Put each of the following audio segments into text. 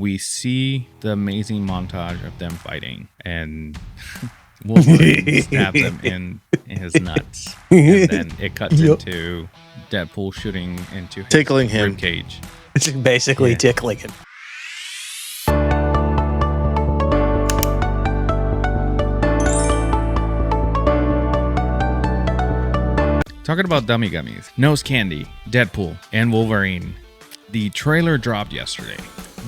We see the amazing montage of them fighting, and Wolverine stabs him in his nuts, and then it cuts into Deadpool shooting into his tickling him cage. It's basically tickling him. Talking about dummy gummies, nose candy, Deadpool and Wolverine. The trailer dropped yesterday.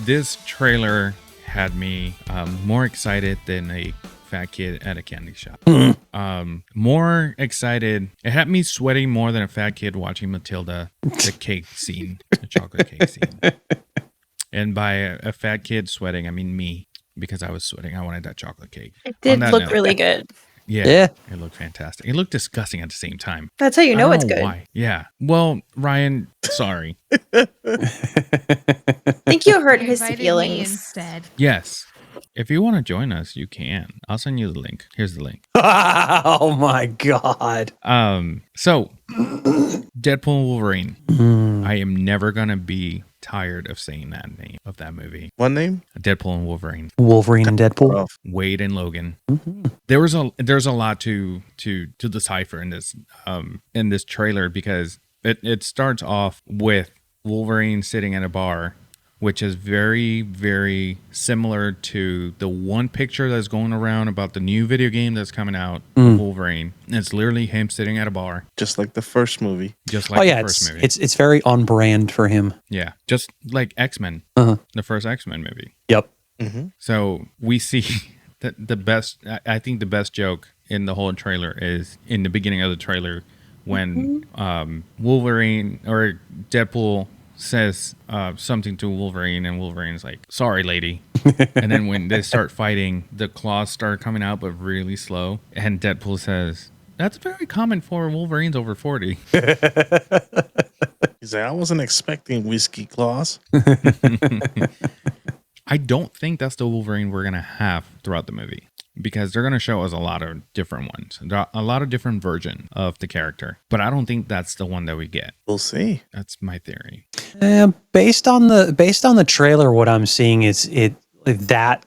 This trailer had me more excited than a fat kid at a candy shop. More excited. It had me sweating more than a fat kid watching Matilda, the cake scene, the chocolate cake scene. And by a fat kid sweating, I mean me, because I was sweating. I wanted that chocolate cake. It did look really good. Yeah, it looked fantastic. It looked disgusting at the same time. That's how you know it's good. Why? Yeah. Well, Ryan, sorry. I think you hurt his Invited feelings me instead. Yes. If you want to join us, you can. I'll send you the link. Here's the link. Oh my god. So Deadpool and Wolverine. I am never gonna be tired of saying that name of that movie. What name? Deadpool and Wolverine. Wolverine and Deadpool. Wade and Logan. There's a lot to decipher in this trailer, because it starts off with Wolverine sitting at a bar, which is very, very similar to the one picture that's going around about the new video game that's coming out, Wolverine. And it's literally him sitting at a bar. Just like the first movie. Just like the first movie. It's very on brand for him. Yeah, just like X-Men, the first X-Men movie. Yep. So we see the best, I think the best joke in the whole trailer is in the beginning of the trailer when Wolverine or Deadpool says something to Wolverine, and Wolverine's like, "Sorry, lady." And then when they start fighting, the claws start coming out, but really slow. And Deadpool says, "That's very common for Wolverines over 40. He's like, I wasn't expecting whiskey claws. I don't think that's the Wolverine we're going to have throughout the movie, because they're going to show us a lot of different ones, a lot of different versions of the character. But I don't think that's the one that we get. We'll see. That's my theory. Based on the trailer, what I'm seeing is that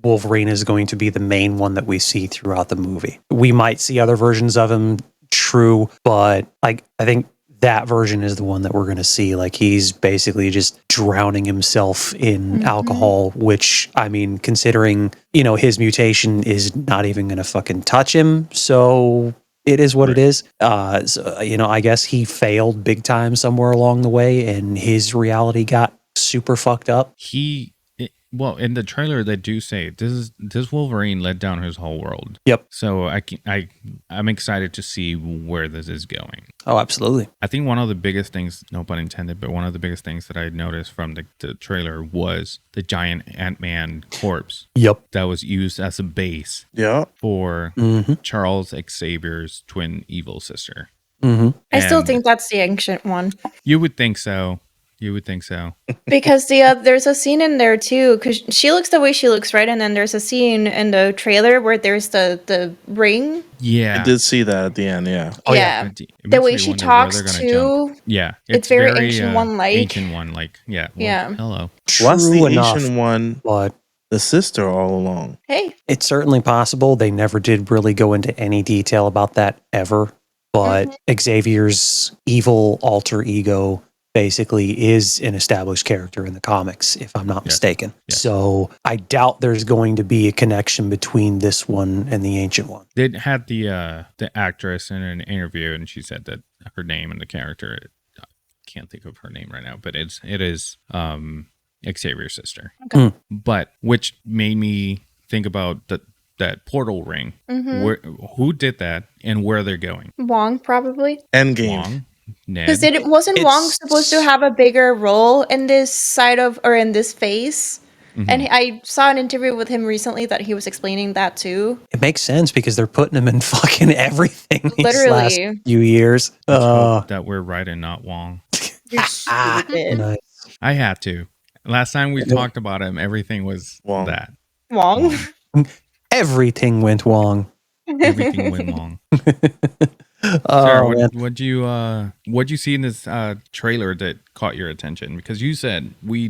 Wolverine is going to be the main one that we see throughout the movie. We might see other versions of him, true, but I think that version is the one that we're going to see. Like, he's basically just drowning himself in alcohol, which, I mean, considering, his mutation is not even going to fucking touch him. So it is what it is. So, I guess he failed big time somewhere along the way, and his reality got super fucked up. Well, in the trailer, they do say this Wolverine let down his whole world. Yep. So I'm excited to see where this is going. Oh, absolutely. I think one of the biggest things, no pun intended, but one of the biggest things that I noticed from the trailer was the giant Ant-Man corpse. Yep. That was used as a base. For Charles Xavier's twin evil sister. I still think that's the ancient one. You would think so. Because there's a scene in there too, because she looks the way she looks, right? And then there's a scene in the trailer where there's the ring. Yeah, I did see that at the end. Yeah. Oh, yeah. The way she talks too. Yeah, it's very ancient one like. Ancient one like. Yeah. Well, yeah. Hello. Was the ancient one but the sister all along? Hey, it's certainly possible. They never did really go into any detail about that ever. But Xavier's evil alter ego basically is an established character in the comics, if I'm not mistaken. Yes. So I doubt there's going to be a connection between this one and the ancient one. They had the actress in an interview, and she said that her name and the character, I can't think of her name right now, but it is Xavier's sister. Okay. But which made me think about that portal ring. Who did that and where they're going? Wong, probably. Endgame. Wong. Because wasn't Wong supposed to have a bigger role in this side of, or in this phase? And I saw an interview with him recently that he was explaining that too. It makes sense because they're putting him in fucking everything these last few years. That we're right and not Wong. You're stupid. Nice. I had to. Last time we talked about him, everything was Wong. That. Wong? Everything went Wong. Everything went Wong. Sarah, what'd you see in this trailer that caught your attention? Because you said we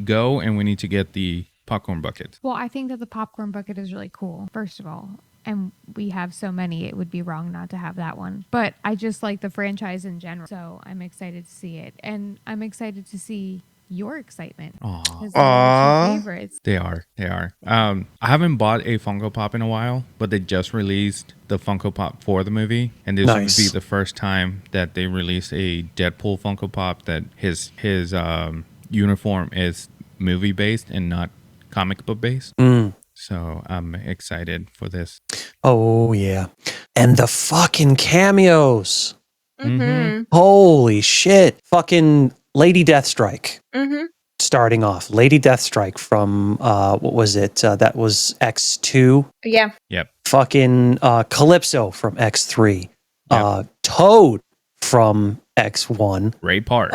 go, and we need to get the popcorn bucket. Well, I think that the popcorn bucket is really cool, first of all. And we have so many, it would be wrong not to have that one. But I just like the franchise in general. So I'm excited to see it. And I'm excited to see your excitement. Because they're your favorites. They are. I haven't bought a Funko Pop in a while, but they just released the Funko Pop for the movie. And this would be the first time that they release a Deadpool Funko Pop that his uniform is movie based and not comic book based. So I'm excited for this. Oh, yeah. And the fucking cameos. Mm-hmm. Holy shit. Fucking Lady Deathstrike. Mm-hmm. Starting off. Lady Deathstrike from, what was it? That was X2. Yeah. Yep. Fucking Calypso from X3. Yep. Toad from X1. Ray Park.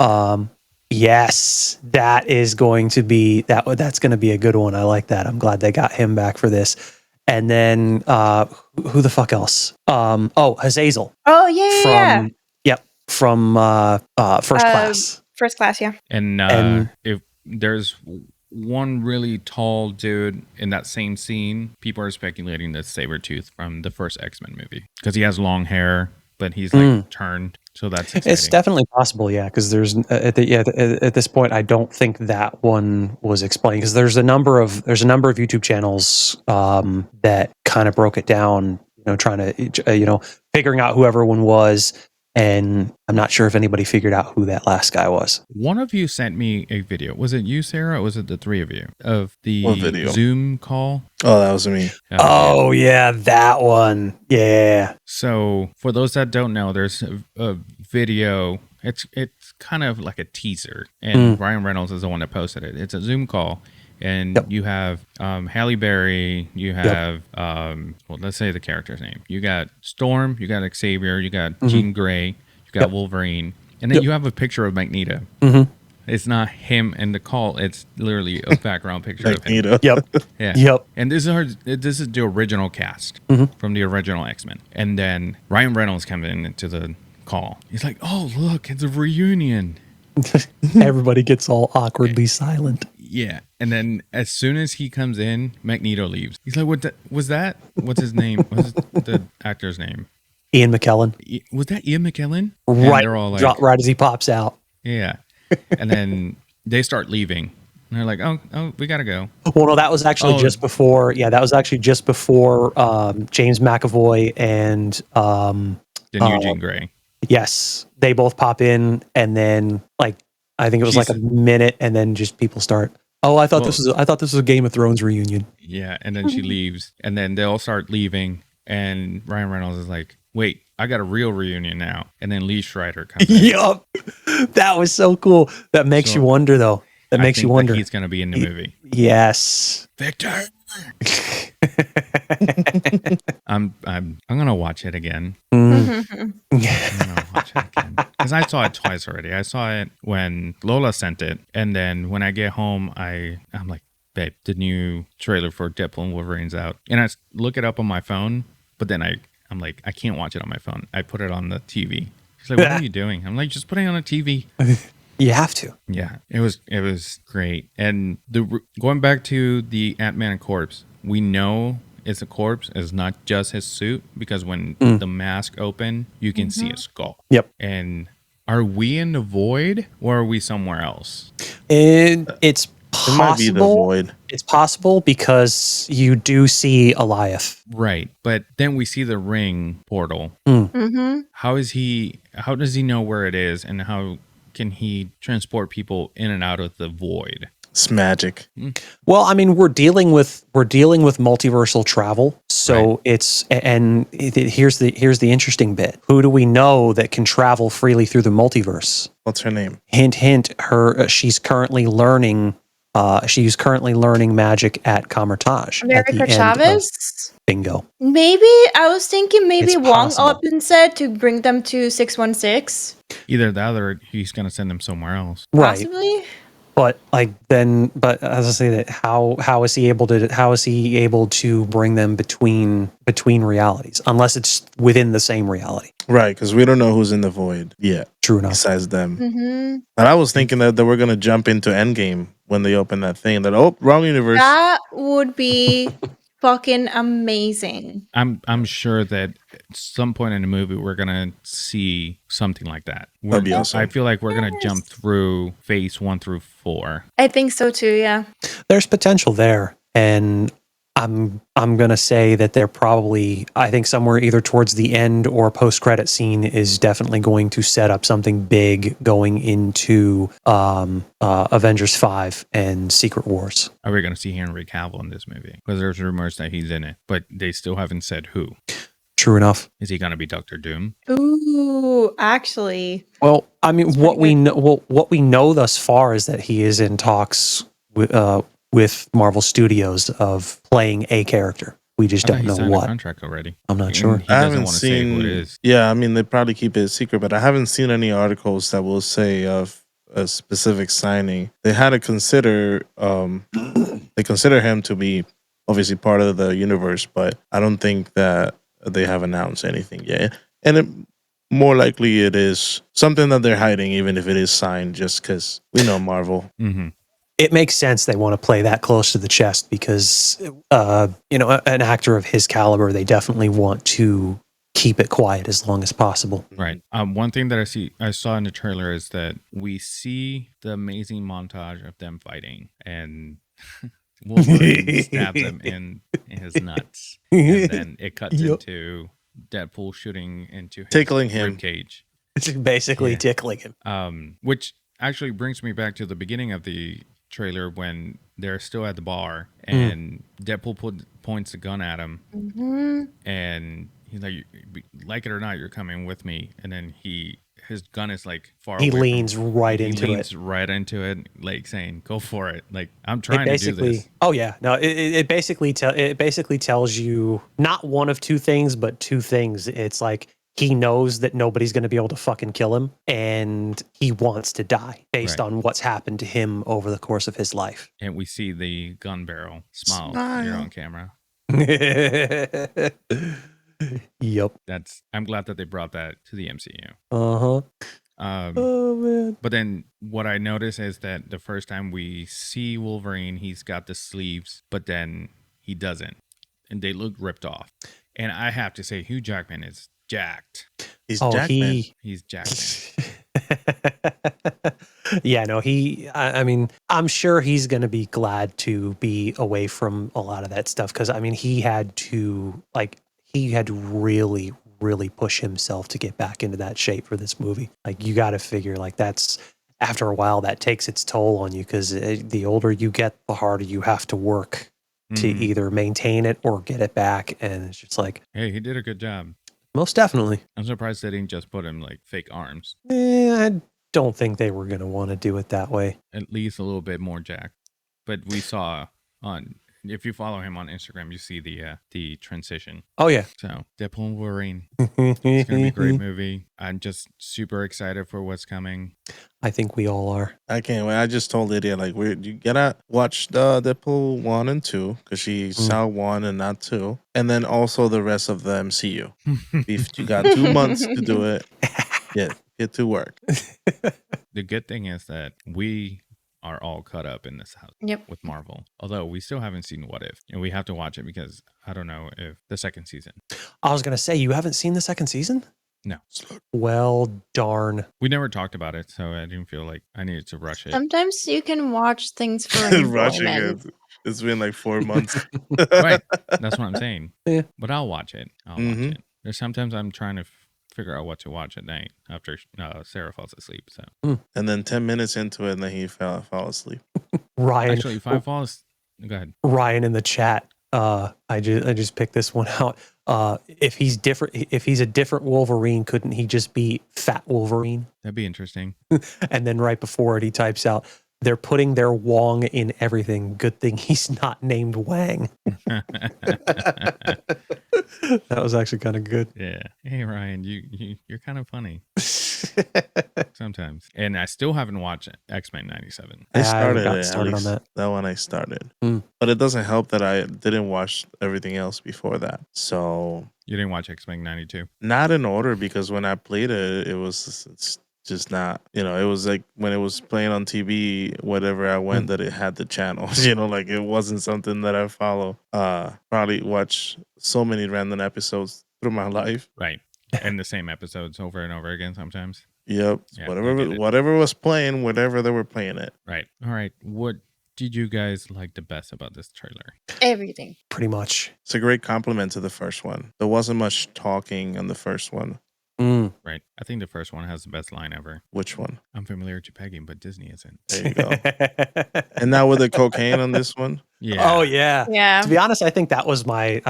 Yes, that is going to be that's going to be a good one. I like that. I'm glad they got him back for this. And then who the fuck else? Hazazel. Oh yeah. From First Class. First Class, yeah. And if there's one really tall dude in that same scene, people are speculating that's Sabretooth from the first X-Men movie because he has long hair, but he's like turned. So that's exciting. It's definitely possible, yeah. Because there's at this point, I don't think that one was explained because there's a number of YouTube channels that kind of broke it down, trying to figuring out who everyone was, and I'm not sure if anybody figured out who that last guy was. One of you sent me a video. Was it you, Sarah, or was it the three of you of the video? Zoom call? Oh, that was me. Oh yeah, that one. Yeah. So for those that don't know, there's a video. It's kind of like a teaser, and Ryan Reynolds is the one that posted it. It's a Zoom call, and you have Halle Berry, you have well, let's say the character's name. You got Storm, you got Xavier, you got Jean Grey, you got Wolverine, and then you have a picture of Magneto. It's not him in the call. It's literally a background picture of him. Yep. Yeah. Yep. And this is the original cast from the original X-Men. And then Ryan Reynolds comes into the call. He's like, "Oh, look, it's a reunion." Everybody gets all awkwardly silent. Yeah. And then as soon as he comes in, Magneto leaves. He's like, "What was that? What's his name? What's the actor's name?" Ian McKellen. Was that Ian McKellen? Right. They're all like, right as he pops out. Yeah. And then they start leaving. And they're like, oh, we got to go. Well, no, that was actually just before. Yeah, that was actually just before James McAvoy and Eugene Grey. Yes, they both pop in, and then I think it was like a minute, and then just people start. Oh, I thought this was a Game of Thrones reunion. Yeah, and then she leaves, and then they all start leaving, and Ryan Reynolds is like, "Wait, I got a real reunion now." And then Lee Schreider comes in. Yup, that was so cool. That makes you wonder, though. That makes you wonder. He's going to be in the movie. Yes, Victor. I'm gonna watch it again. I'm gonna watch it again because I saw it twice already. I saw it when Lola sent it, and then when I get home, I'm like, "Babe, the new trailer for Deadpool and Wolverine's out," and I look it up on my phone, but then I'm like, I can't watch it on my phone. I put it on the TV. She's like, "What are you doing?" I'm like, "Just putting it on the TV." You have to. Yeah, it was great. And going back to the Ant-Man corpse, we know it's a corpse. It's not just his suit because when the mask open, you can see a skull. Yep. And are we in the void or are we somewhere else? And it's possible. It might be the void. It's possible because you do see Eliath. Right. But then we see the ring portal. How does he know where it is, and how can he transport people in and out of the void? It's magic. Well, I mean, we're dealing with multiversal travel, so here's the interesting bit. Who do we know that can travel freely through the multiverse? What's her name? Hint, hint. She's currently learning. She's currently learning magic at Kamertage. America Chavez? Bingo. Maybe. I was thinking It's Wong possible. up and said to bring them to 616. Either that or he's going to send them somewhere else. Right. Possibly. But as I say that, how is he able to bring them between realities unless it's within the same reality? Right, because we don't know who's in the void yet. True enough. Besides them. Mm-hmm. But I was thinking that we're gonna jump into Endgame when they open that thing. That wrong universe. That would be fucking amazing. I'm sure that at some point in the movie we're gonna see something like that. That'd be awesome. I feel like we're gonna Yes. jump through phase 1 through 4. I think so too, yeah. There's potential there, and I'm gonna say that they're probably, I think somewhere either towards the end or post credit scene is definitely going to set up something big going into Avengers 5 and Secret Wars. Are we gonna see Henry Cavill in this movie? Because there's rumors that he's in it, but they still haven't said who. True enough. Is he gonna be Doctor Doom? Ooh, actually. Well, I mean, That's what pretty we know, what we know thus far is that he is in talks with Marvel Studios of playing a character. We just I thought don't he know signed a what. contract already. I'm not And sure. He I doesn't haven't want to say who it seen. is. Yeah, I mean they probably keep it a secret, but I haven't seen any articles that will say of a specific signing. They had to consider. They consider him to be obviously part of the universe, but I don't think that they have announced anything yet. And more likely it is something that they're hiding, even if it is signed, just because we know Marvel. Mm-hmm. It makes sense they want to play that close to the chest because, an actor of his caliber, they definitely want to keep it quiet as long as possible. Right. One thing that I saw in the trailer is that we see the amazing montage of them fighting, and Wolverine stabs him in his nuts, and then it cuts Yep. into Deadpool shooting into his Tickling him. rib cage. It's basically Yeah. tickling him. Which actually brings me back to the beginning of the trailer when they're still at the bar Hmm. and Deadpool points the gun at him, Mm-hmm. and he's like it or not, you're coming with me. And then his gun is like far He away. leans right into it. Right into it, like saying, "Go for it!" Like I'm It trying to do basically, this. oh yeah, no, it basically tells you not one of two things, but two things. It's like he knows that nobody's going to be able to fucking kill him, and he wants to die based Right. on what's happened to him over the course of his life. And we see the gun barrel smile here Smile. on camera. Yep. I'm glad that they brought that to the MCU. Uh-huh. Um, Oh man. But then what I notice is that the first time we see Wolverine, he's got the sleeves, but then he doesn't. And they look ripped off. And I have to say, Hugh Jackman is jacked. He's Oh, Jackman. He's jacked. Yeah, no, I mean, I'm sure he's going to be glad to be away from a lot of that stuff because, I mean, he had to really, really push himself to get back into that shape for this movie. Like, you got to figure, like, that's, after a while, that takes its toll on you because the older you get, the harder you have to work to Mhm. either maintain it or get it back. And it's just like, Hey, he did a good job. most definitely. I'm surprised they didn't just put him like fake arms. I don't think they were going to want to do it that way. At least a little bit more jacked. But we saw if you follow him on Instagram, you see the transition. Oh, yeah. So Deadpool and Wolverine. It's gonna be a great movie. I'm just super excited for what's coming. I think we all are. I can't wait. I just told Lydia, like, you gotta watch the Deadpool 1 and 2 because she saw 1 and not 2. And then also the rest of the MCU. If you got 2 months to do it, get to work. The good thing is that we are all caught up in this house Yep. with Marvel. Although we still haven't seen What If. And we have to watch it because I don't know if the second season. I was going to say, you haven't seen the second season? No. Well, darn. We never talked about it, so I didn't feel like I needed to rush it. Sometimes you can watch things for Rushing enjoyment. it. It's been like 4 months. Right. That's what I'm saying. Yeah. But I'll watch it. I'll watch it. There's sometimes I'm trying to figure out what to watch at night after Sarah falls asleep. So And then 10 minutes into it, and then he fall asleep. Ryan. actually, if I fall asleep, go ahead. Ryan in the chat. I just picked this one out. If he's a different Wolverine, couldn't he just be Fat Wolverine? That'd be interesting. And then right before it, he types out, "They're putting their Wong in everything. Good thing he's not named Wang." That was actually kind of good. Yeah. Hey Ryan, you're kind of funny sometimes. And I still haven't watched X-Men 97. I I haven't started gotten it, started at on least. that. One I started. Hmm. But it doesn't help that I didn't watch everything else before that. So You didn't watch X-Men 92? not in order, because when I played it, it's just not, it was like when it was playing on TV, whatever I went, that it had the channels, like it wasn't something that I follow. Probably watch so many random episodes through my life. Right. And the same episodes over and over again sometimes. Yep. Yeah, I get it. Whatever was playing, whatever they were playing it. Right. All right. What did you guys like the best about this trailer? Everything. Pretty much. It's a great compliment to the first one. There wasn't much talking on the first one. Right. I think the first one has the best line ever. Which one? I'm familiar to pegging, but Disney isn't. There you go. And now with the cocaine on this one. Yeah. Oh yeah. Yeah. To be honest, I think that was my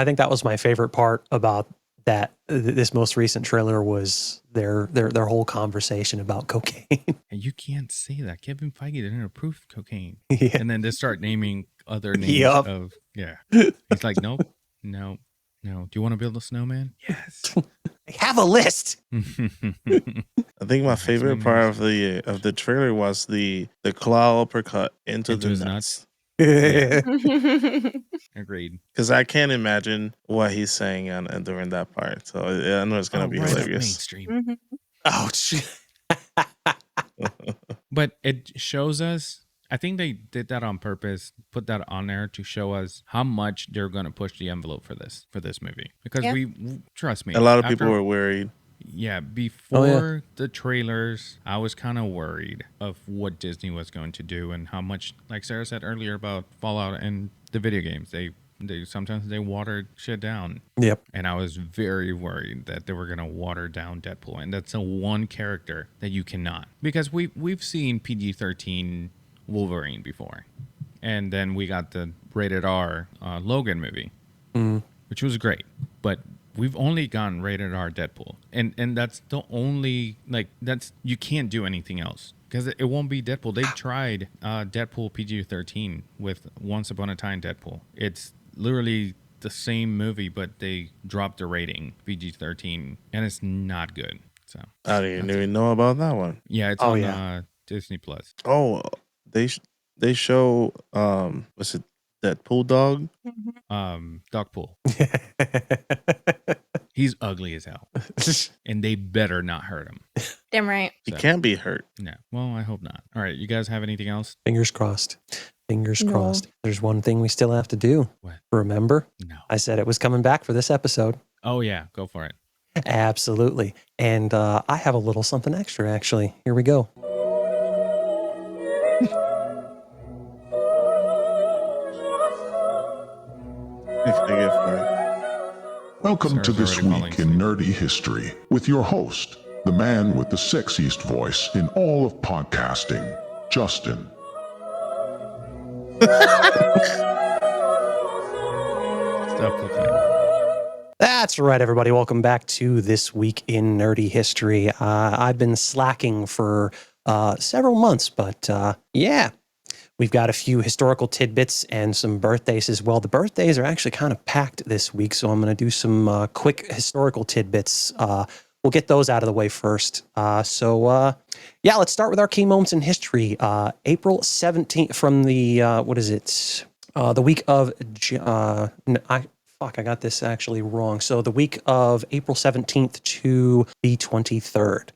favorite part about that. This most recent trailer was their whole conversation about cocaine. And you can't say that. Kevin Feige didn't approve cocaine. Yeah. And then they start naming other names Yup. of, yeah. He's like, nope, no. Do you want to build a snowman? Yes. Have a list. I think my favorite part of the trailer was the claw uppercut into Into the his nuts. Agreed. Because I can't imagine what he's saying during that part. So I know it's gonna be right up hilarious. mainstream. Ouch. But it shows us, I think they did that on purpose, put that on there to show us how much they're going to push the envelope for this movie. Because Yeah. trust me. A lot of people after- were worried. Yeah, before the trailers, I was kind of worried of what Disney was going to do and how much, like Sarah said earlier about Fallout and the video games, they sometimes they watered shit down. Yep. And I was very worried that they were going to water down Deadpool. And that's the one character that you cannot. Because we've seen PG-13 Wolverine before. And then we got the rated R Logan movie, which was great. But we've only gotten rated R Deadpool. And that's the only, you can't do anything else. Because it won't be Deadpool. They tried Deadpool PG-13 with Once Upon a Time Deadpool. It's literally the same movie, but they dropped the rating PG-13, and it's not good. So I didn't even know about that one. yeah, it's on Disney Plus. Oh, they show what's it, Deadpool dog? Dogpool. He's ugly as hell, and they better not hurt him. Damn right. He So- can't be hurt. No, well, I hope not. All right, you guys have anything else? Fingers crossed. Fingers No. crossed. There's one thing we still have to do. What? Remember? No. I said it was coming back for this episode. Oh yeah, go for it. Absolutely. And I have a little something extra, actually. Here we go. If they get fired. Welcome to Sarah's This already Week falling in Nerdy History with your host, the man with the sexiest voice in all of podcasting, Justin. Stop clicking. That's right, everybody. Welcome back to This Week in Nerdy History. I've been slacking for several months, but yeah, we've got a few historical tidbits and some birthdays as well. The birthdays are actually kind of packed this week, so I'm going to do some quick historical tidbits. We'll get those out of the way first. So let's start with our key moments in history. April 17th from the, the week of, I got this actually wrong. So the week of April 17th to the 23rd.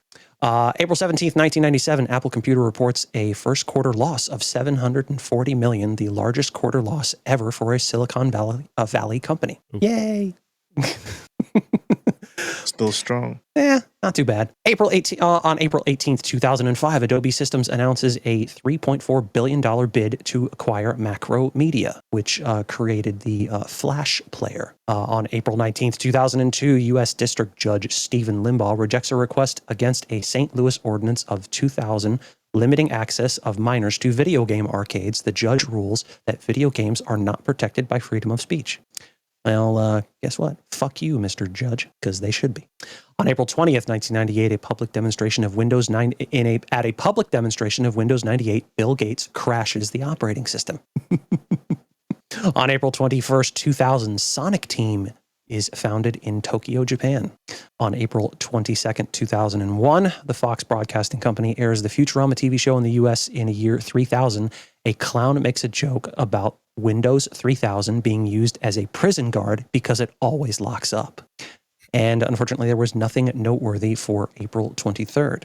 April 17th, 1997, Apple Computer reports a first quarter loss of $740 million, the largest quarter loss ever for a Silicon Valley company. Oof. Yay. Still strong. Not too bad. On April 18th, 2005, Adobe Systems announces a $3.4 billion bid to acquire Macromedia, which created the Flash player. On April 19th, 2002, U.S. District Judge Stephen Limbaugh rejects a request against a St. Louis ordinance of 2000 limiting access of minors to video game arcades. The judge rules that video games are not protected by freedom of speech. Well, guess what? Fuck you, Mr. Judge, because they should be. On April 20th, 1998, at a public demonstration of Windows 98, Bill Gates crashes the operating system. On April 21st, 2000, Sonic Team is founded in Tokyo, Japan. On April 22nd, 2001, the Fox Broadcasting Company airs the Futurama TV show in the US in the year 3000. A clown makes a joke about Windows 3000 being used as a prison guard because it always locks up. And unfortunately, there was nothing noteworthy for April 23rd.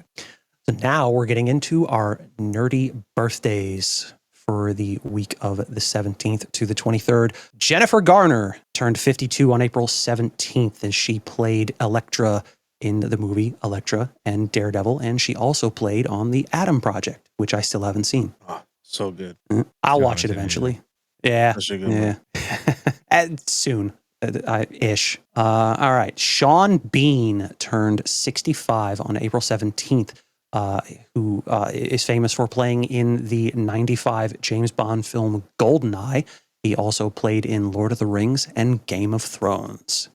So now we're getting into our nerdy birthdays for the week of the 17th to the 23rd. Jennifer Garner turned 52 on April 17th as she played Elektra in the movie Elektra and Daredevil, and she also played on The Atom Project, which I still haven't seen. Oh, so good. I'll watch it eventually. Yeah. Such a good And soon. Ish. All right. Sean Bean turned 65 on April 17th. Who is famous for playing in the 95 James Bond film Goldeneye. He also played in Lord of the Rings and Game of Thrones.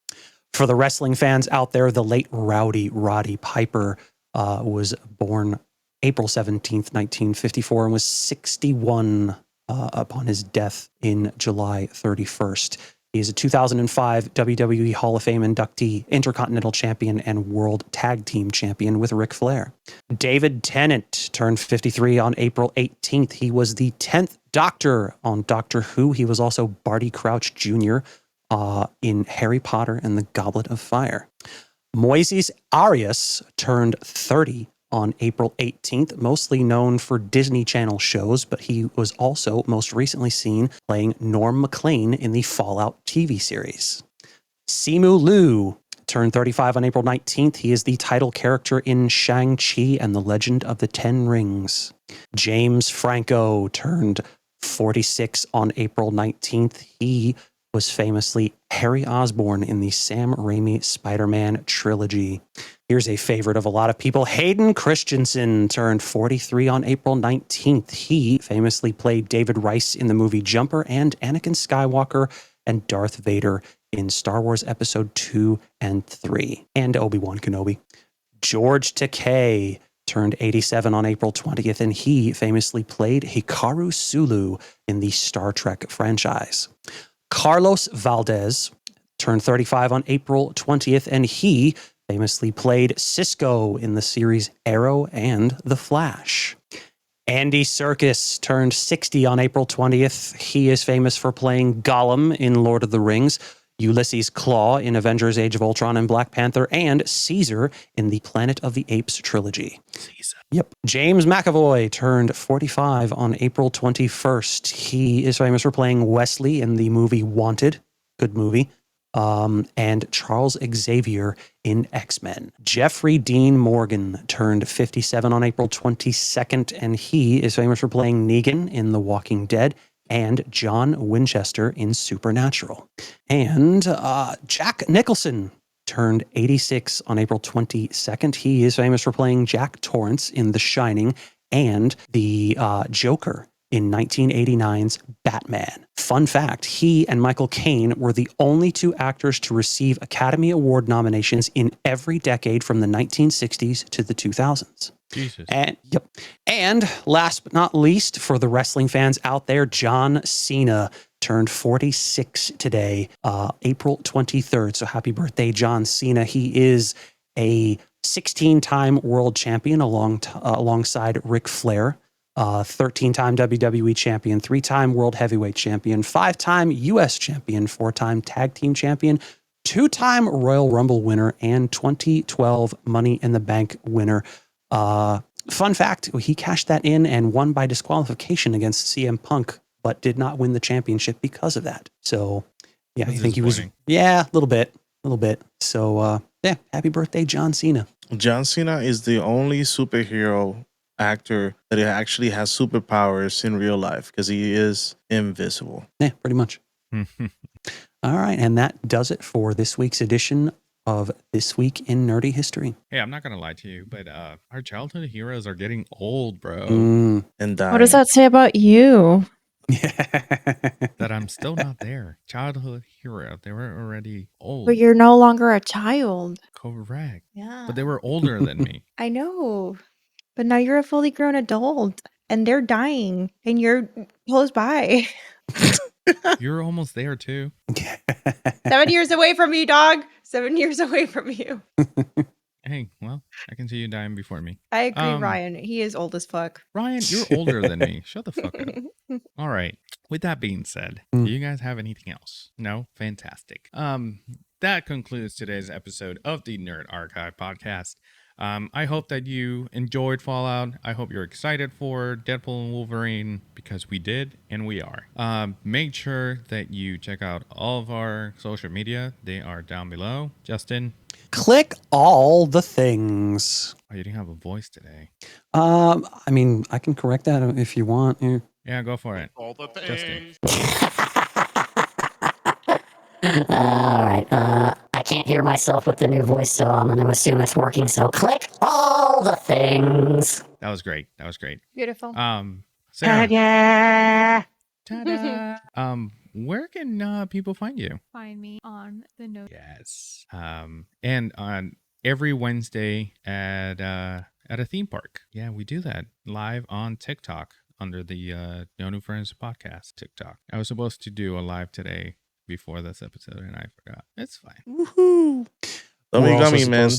For the wrestling fans out there, the late Rowdy Roddy Piper was born April 17th, 1954, and was 61 upon his death in July 31st. He is a 2005 WWE Hall of Fame inductee, Intercontinental Champion, and World Tag Team Champion with Ric Flair. David Tennant turned 53 on April 18th. He was the 10th Doctor on Doctor Who. He was also Barty Crouch Jr. In Harry Potter and the Goblet of Fire. Moises Arias turned 30 on April 18th, mostly known for Disney Channel shows, but he was also most recently seen playing Norm MacLean in the Fallout TV series. Simu Liu turned 35 on April 19th. He is the title character in Shang-Chi and the Legend of the Ten Rings. James Franco turned 46 on April 19th. He was famously Harry Osborn in the Sam Raimi Spider-Man trilogy. Here's a favorite of a lot of people. Hayden Christensen turned 43 on April 19th. He famously played David Rice in the movie Jumper and Anakin Skywalker and Darth Vader in Star Wars Episode 2 and 3, and Obi-Wan Kenobi. George Takei turned 87 on April 20th, and he famously played Hikaru Sulu in the Star Trek franchise. Carlos Valdez turned 35 on April 20th, and he famously played Cisco in the series Arrow and The Flash. Andy Serkis turned 60 on April 20th. He is famous for playing Gollum in Lord of the Rings, Ulysses Klaue in Avengers Age of Ultron and Black Panther, and Caesar in the Planet of the Apes trilogy. Caesar. Yep. James McAvoy turned 45 on April 21st. He is famous for playing Wesley in the movie Wanted. Good movie. And Charles Xavier in X-Men. Jeffrey Dean Morgan turned 57 on April 22nd, and he is famous for playing Negan in The Walking Dead and John Winchester in Supernatural. And Jack Nicholson turned 86 on April 22nd. He is famous for playing Jack Torrance in The Shining and the Joker in 1989's Batman. Fun fact, he and Michael Caine were the only two actors to receive Academy Award nominations in every decade from the 1960s to the 2000s. Jesus. And last but not least, for the wrestling fans out there, John Cena turned 46 today, April 23rd. So happy birthday, John Cena. He is a 16-time world champion alongside Ric Flair. 13-time WWE champion, 3-time world heavyweight champion, 5-time US champion, 4-time tag team champion, 2-time Royal Rumble winner, and 2012 Money in the Bank winner. Fun fact, he cashed that in and won by disqualification against CM Punk, but did not win the championship because of that. So, yeah, That's I think he was, a little bit. So, happy birthday, John Cena. John Cena is the only superhero actor that actually has superpowers in real life because he is invisible. Yeah, pretty much. All right, and that does it for this week's edition of This Week in Nerdy History. Hey, I'm not gonna lie to you, but our childhood heroes are getting old, bro. And dying. What does that say about you? That I'm still not there. Childhood hero. They were already old. But you're no longer a child. Correct. Yeah. But they were older than me. I know. But now you're a fully grown adult and they're dying and you're close by. You're almost there too. 7 years away from you, dog. 7 years away from you. Hey, well, I can see you dying before me. I agree, Ryan. He is old as fuck. Ryan, you're older than me. Shut the fuck up. All right. With that being said, do you guys have anything else? No? Fantastic. That concludes today's episode of the Nerd Archive podcast. I hope that you enjoyed Fallout. I hope you're excited for Deadpool and Wolverine, because we did and we are. Make sure that you check out all of our social media. They are down below. Justin? Click all the things. Oh, you didn't have a voice today. I mean, I can correct that if you want. Here. Yeah, go for it. All the Justin. things. All right. I can't hear myself with the new voice, so I'm going to assume it's working. So click all the things. That was great. That was great. Beautiful. Sarah. Ta-da. Where can people find you? Find me on the note. Yes. And on every Wednesday at a theme park. Yeah, we do that live on TikTok under the No New Friends podcast TikTok. I was supposed to do a live today before this episode and I forgot. It's fine. Woohoo! We're Got also me, man.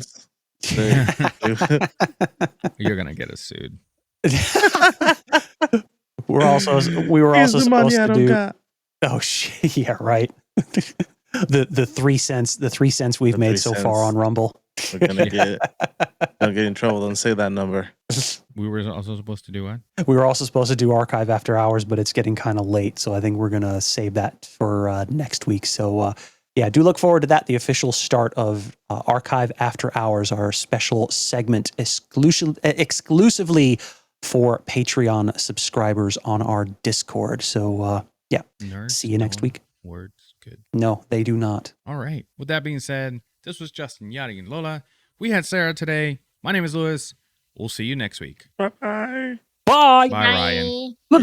You're gonna get us sued. we were also Here's the money supposed I to don't do. got. Oh shit! Yeah, right. the 3 cents. The 3 cents we've The made 3 so cents. far on Rumble. We're gonna get in trouble. Don't say that number. We were also supposed to do what? We were also supposed to do Archive After Hours, but it's getting kind of late, so I think we're gonna save that for next week. So yeah, do look forward to that. The official start of Archive After Hours, our special segment exclusively for Patreon subscribers on our Discord. So yeah, Nerds see you next don't week. Words good. No, they do not. All right. With that being said, this was Justin, Yadi, and Lola. We had Sarah today. My name is Lewis. We'll see you next week. Bye. Bye. Bye, Ryan. Yeah.